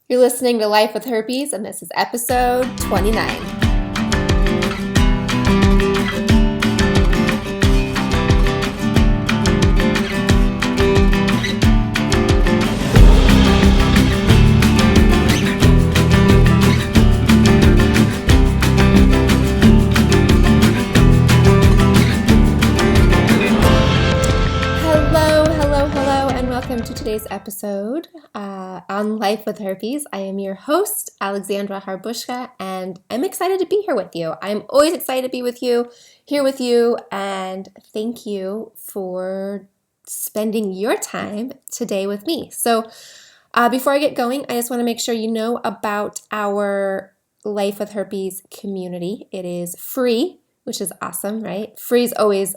You're listening to Life with Herpes, and this is episode 29. Welcome to today's episode on Life with Herpes. I am your host, Alexandra Harbushka, and I'm excited to be here with you. I'm always excited to be here with you, and thank you for spending your time today with me. So before I get going, I just want to make sure you know about our Life with Herpes community. It is free, which is awesome, right? Free is always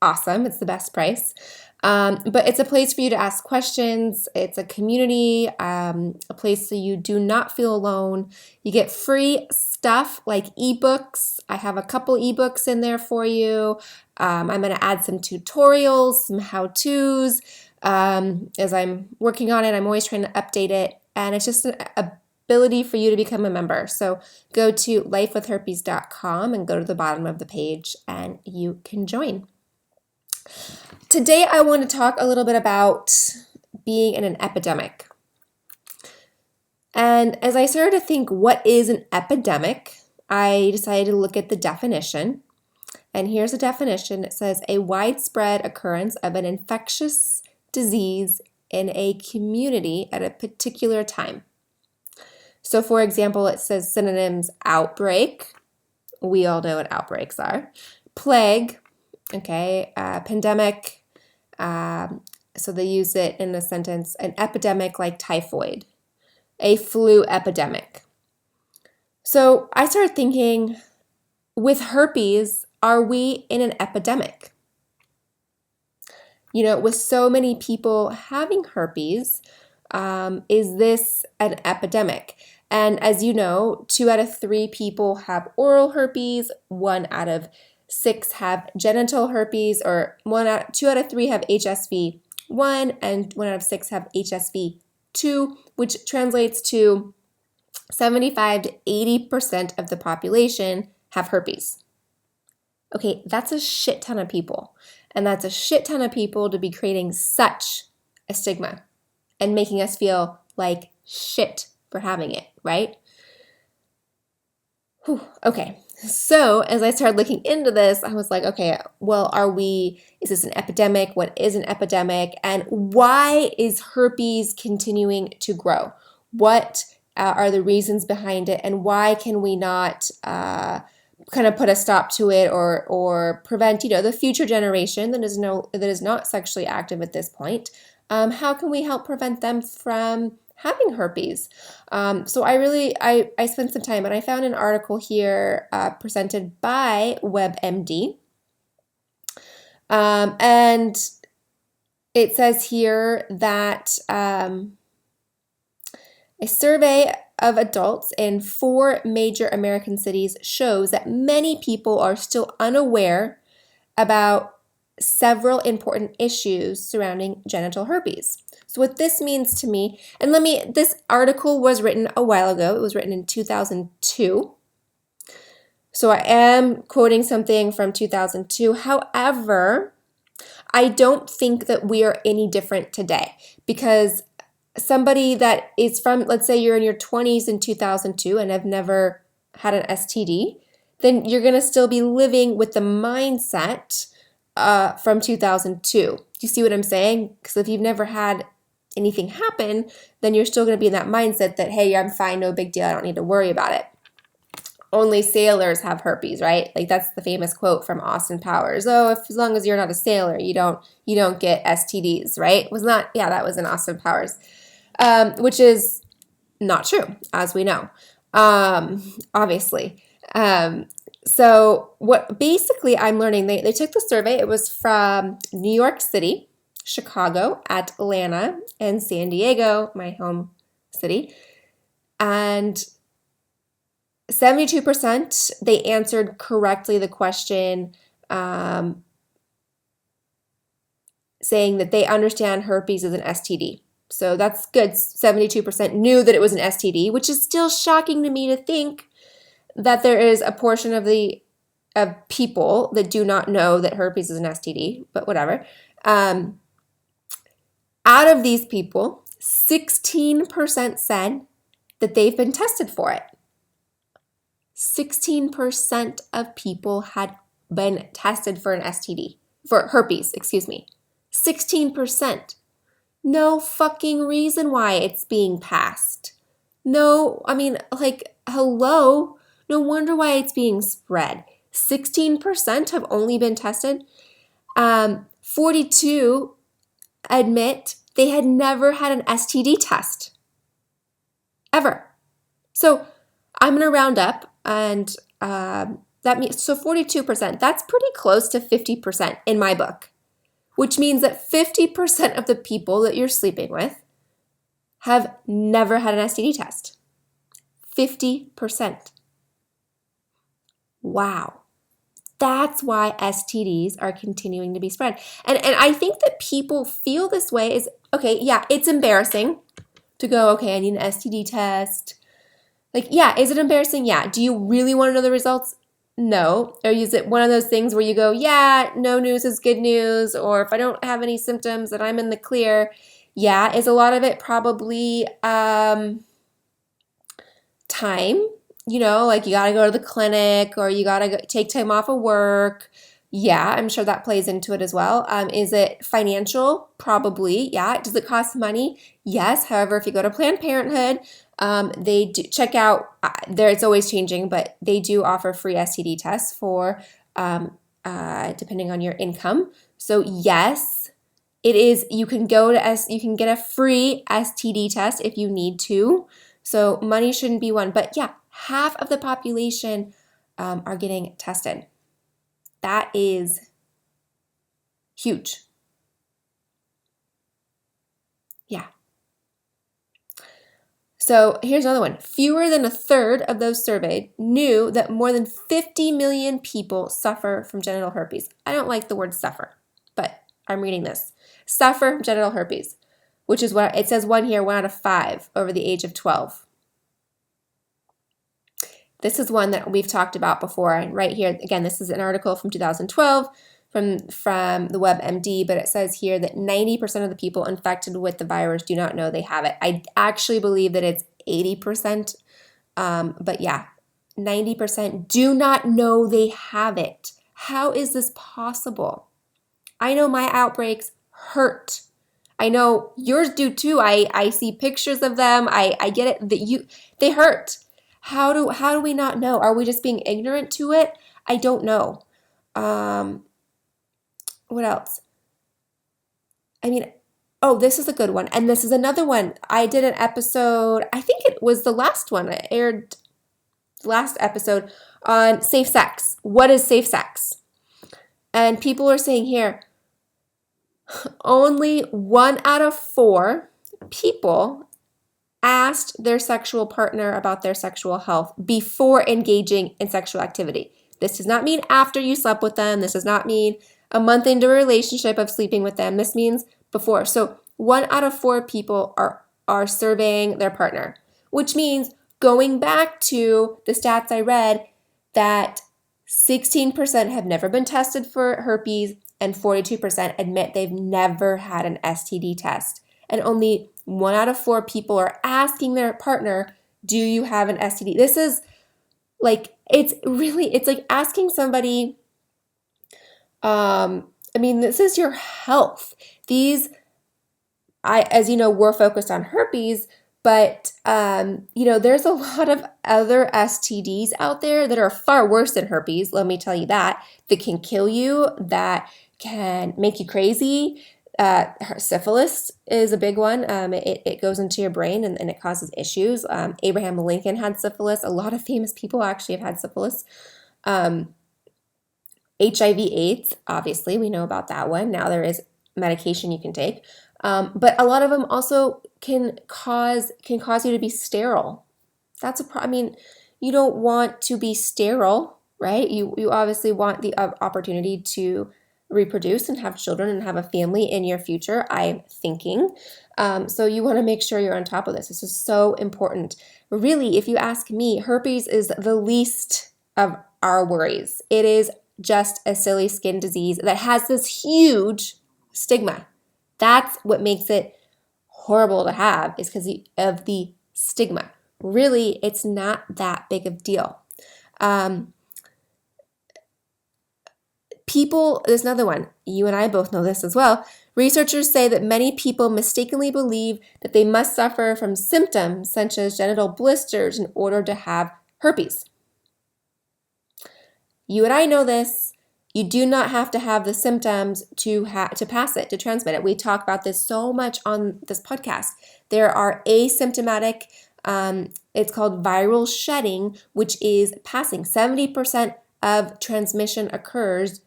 awesome. It's the best price. But it's a place for you to ask questions. It's a community, a place so you do not feel alone. You get free stuff like ebooks. I have a couple ebooks in there for you. I'm going to add some tutorials, some how-tos. As I'm working on it, I'm always trying to update it. And it's just an ability for you to become a member. So go to lifewithherpes.com and go to the bottom of the page and you can join. Today, I want to talk a little bit about being in an epidemic. And as I started to think, what is an epidemic? I decided to look at the definition. And here's the definition. It says, a widespread occurrence of an infectious disease in a community at a particular time. So, for example, it says synonyms: outbreak. We all know what outbreaks are. Plague. Okay, pandemic. So they use it in a sentence: an epidemic like typhoid, a flu epidemic. So I started thinking, with herpes, are we in an epidemic? You know, with so many people having herpes, is this an epidemic? And as you know, 2 out of 3 people have oral herpes, 1 out of 6 have genital herpes, or 2 out of 3 have HSV-1, and 1 out of 6 have HSV-2, which translates to 75 to 80% of the population have herpes. Okay, that's a shit ton of people. And that's a shit ton of people to be creating such a stigma and making us feel like shit for having it, right? Whew, okay. So as I started looking into this, I was like, okay, well, is this an epidemic? What is an epidemic? And why is herpes continuing to grow? What are the reasons behind it? And why can we not kind of put a stop to it or prevent, the future generation that is not sexually active at this point? How can we help prevent them from having herpes? So I spent some time, and I found an article here presented by WebMD. And it says here that a survey of adults in 4 major American cities shows that many people are still unaware about several important issues surrounding genital herpes. So what this means to me, and this article was written a while ago. It was written in 2002. So I am quoting something from 2002. However, I don't think that we are any different today, because somebody that is from, let's say you're in your 20s in 2002 and have never had an STD, then you're going to still be living with the mindset from 2002. Do you see what I'm saying? Because if you've never had anything happen, then you're still going to be in that mindset that, hey, I'm fine, no big deal, I don't need to worry about it. Only sailors have herpes, right? Like, that's the famous quote from Austin Powers. Oh, as long as you're not a sailor, you don't get STDs, right? That was in Austin Powers, which is not true, as we know, obviously. So what basically I'm learning, they took the survey. It was from New York City, Chicago, Atlanta, and San Diego, my home city. And 72%, they answered correctly the question, saying that they understand herpes is an STD. So that's good. 72% knew that it was an STD, which is still shocking to me to think that there is a portion of people that do not know that herpes is an STD, but whatever. Out of these people, 16% said that they've been tested for it. 16% of people had been tested for an STD, for herpes, 16%. No fucking reason why it's being passed. No, I mean, like, hello? No wonder why it's being spread. 16% have only been tested. 42 admit they had never had an STD test. Ever. So I'm going to round up, and that means, so 42%, that's pretty close to 50% in my book, which means that 50% of the people that you're sleeping with have never had an STD test. 50%. Wow. That's why STDs are continuing to be spread. And I think that people feel this way is, okay, yeah, it's embarrassing to go, okay, I need an STD test. Like, yeah, is it embarrassing? Yeah. Do you really want to know the results? No. Or is it one of those things where you go, yeah, no news is good news, or if I don't have any symptoms, then I'm in the clear. Yeah. Is a lot of it probably time? Like you got to go to the clinic, or you got to take time off of work. Yeah, I'm sure that plays into it as well. Is it financial? Probably. Yeah. Does it cost money? Yes. However, if you go to Planned Parenthood, they do check out, it's always changing, but they do offer free STD tests for, depending on your income. So yes, it is, you can you can get a free STD test if you need to. So money shouldn't be one, but yeah, half of the population, are getting tested. That is huge. Yeah. So here's another one. Fewer than a third of those surveyed knew that more than 50 million people suffer from genital herpes. I don't like the word suffer, but I'm reading this. Suffer from genital herpes, which is what it says, one out of 5 over the age of 12. This is one that we've talked about before. And right here, again, this is an article from 2012 from the WebMD, but it says here that 90% of the people infected with the virus do not know they have it. I actually believe that it's 80%, but yeah, 90% do not know they have it. How is this possible? I know my outbreaks hurt. I know yours do too. I see pictures of them. I get it that they hurt. How do we not know? Are we just being ignorant to it? I don't know. What else? I mean, oh, this is a good one. And this is another one. I did an episode, I think it was the last one. I aired the last episode on safe sex. What is safe sex? And people are saying here, only 1 out of 4 people asked their sexual partner about their sexual health before engaging in sexual activity. This does not mean after you slept with them. This does not mean a month into a relationship of sleeping with them. This means before. So 1 out of 4 people are surveying their partner, which means going back to the stats I read that 16% have never been tested for herpes and 42% admit they've never had an STD test. And only 1 out of 4 people are asking their partner, do you have an STD? This is like, it's like asking somebody, this is your health. As you know, we're focused on herpes, but, there's a lot of other STDs out there that are far worse than herpes, let me tell you that can kill you, that can make you crazy. Syphilis is a big one. It goes into your brain and it causes issues. Abraham Lincoln had syphilis. A lot of famous people actually have had syphilis. HIV/AIDS, obviously, we know about that one. Now there is medication you can take. But a lot of them also can cause you to be sterile. That's you don't want to be sterile, right? You obviously want the opportunity to reproduce and have children and have a family in your future, I'm thinking. So you want to make sure you're on top of this. This is so important. Really, if you ask me, herpes is the least of our worries. It is just a silly skin disease that has this huge stigma. That's what makes it horrible to have, is because of the stigma. Really, it's not that big of a deal. There's another one. You and I both know this as well. Researchers say that many people mistakenly believe that they must suffer from symptoms such as genital blisters in order to have herpes. You and I know this. You do not have to have the symptoms to pass it, to transmit it. We talk about this so much on this podcast. There are asymptomatic, it's called viral shedding, which is passing. 70% of transmission occurs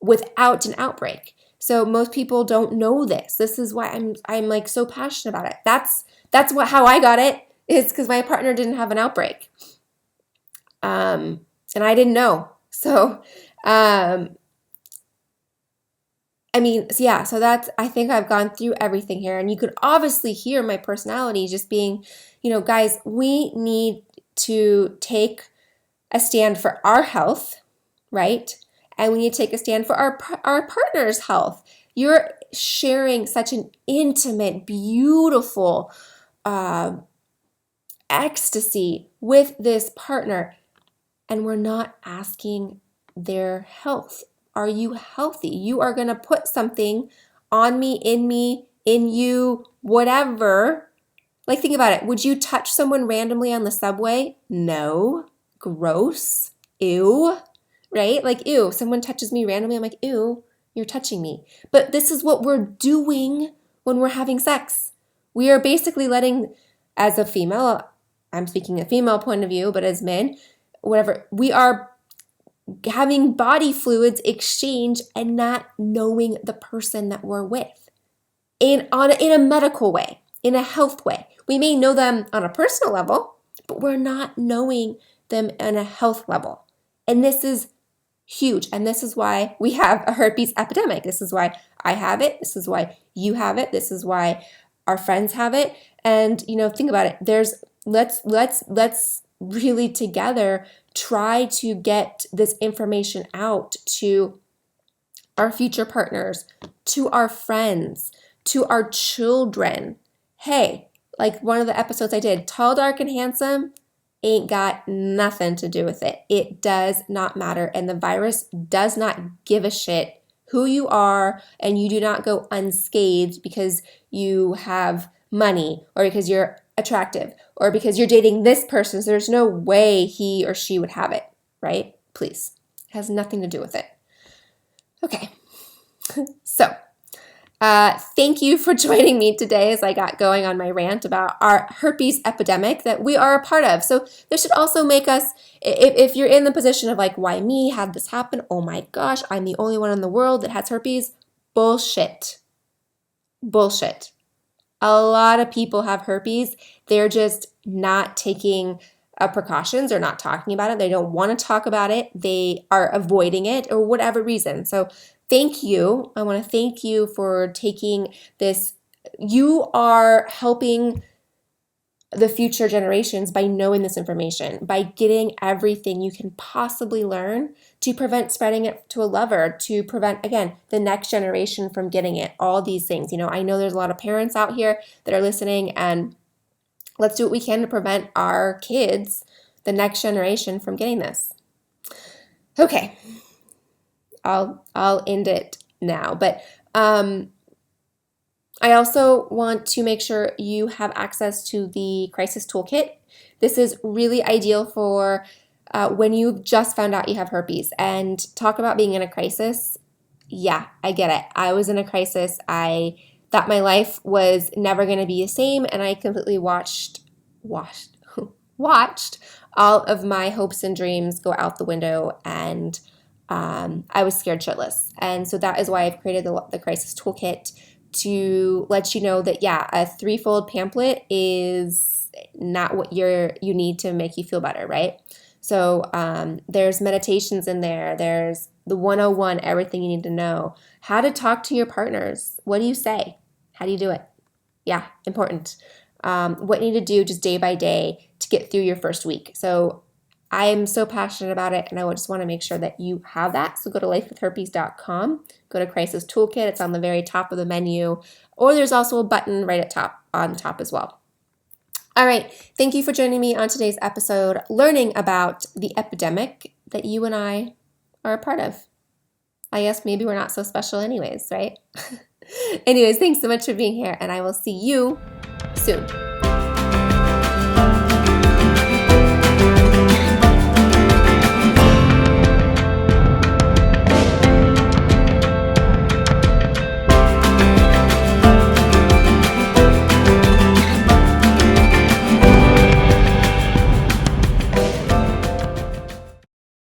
without an outbreak. So most people don't know this. This is why I'm like so passionate about it. That's how I got it, is because my partner didn't have an outbreak. And I didn't know. So, so that's, I think I've gone through everything here, and you could obviously hear my personality just being, guys, we need to take a stand for our health, right? And we need to take a stand for our partner's health. You're sharing such an intimate, beautiful ecstasy with this partner, and we're not asking their health. Are you healthy? You are going to put something on me, in you, whatever. Like, think about it. Would you touch someone randomly on the subway? No. Gross. Ew. Right? Like, ew. Someone touches me randomly. I'm like, ew, you're touching me. But this is what we're doing when we're having sex. We are basically letting, as a female, I'm speaking a female point of view, but as men, whatever, we are having body fluids exchange and not knowing the person that we're with in a medical way, in a health way. We may know them on a personal level, but we're not knowing them on a health level. And this is huge. And this is why we have a herpes epidemic. This is why I have it. This is why you have it. This is why our friends have it. And, think about it. Let's really together try to get this information out to our future partners, to our friends, to our children. Hey, like one of the episodes I did, tall, dark, and handsome ain't got nothing to do with it. It does not matter. And the virus does not give a shit who you are, and you do not go unscathed because you have money or because you're attractive or because you're dating this person. So there's no way he or she would have it, right? Please. It has nothing to do with it. Okay. So, thank you for joining me today as I got going on my rant about our herpes epidemic that we are a part of. So this should also make us, if you're in the position of like, why me? How'd this happen? Oh my gosh, I'm the only one in the world that has herpes. Bullshit. Bullshit. A lot of people have herpes. They're just not taking precautions or not talking about it. They don't want to talk about it. They are avoiding it or whatever reason. So thank you. I want to thank you for taking this. You are helping the future generations by knowing this information, by getting everything you can possibly learn to prevent spreading it to a lover, to prevent, again, the next generation from getting it, all these things. I know there's a lot of parents out here that are listening, and let's do what we can to prevent our kids, the next generation, from getting this. Okay. I'll end it now, but I also want to make sure you have access to the crisis toolkit. This is really ideal for when you've just found out you have herpes. And talk about being in a crisis. Yeah, I get it. I was in a crisis. I thought my life was never going to be the same, and I completely watched all of my hopes and dreams go out the window, and I was scared shitless. And so that is why I've created the crisis toolkit, to let you know that, yeah, a 3-fold pamphlet is not what you need to make you feel better, right? So there's meditations in there. There's the 101, everything you need to know. How to talk to your partners. What do you say? How do you do it? Yeah, important. What you need to do just day by day to get through your first week. So I am so passionate about it, and I just want to make sure that you have that. So go to lifewithherpes.com, go to Crisis Toolkit. It's on the very top of the menu, or there's also a button right on top as well. All right, thank you for joining me on today's episode, learning about the epidemic that you and I are a part of. I guess maybe we're not so special anyways, right? Anyways, thanks so much for being here, and I will see you soon.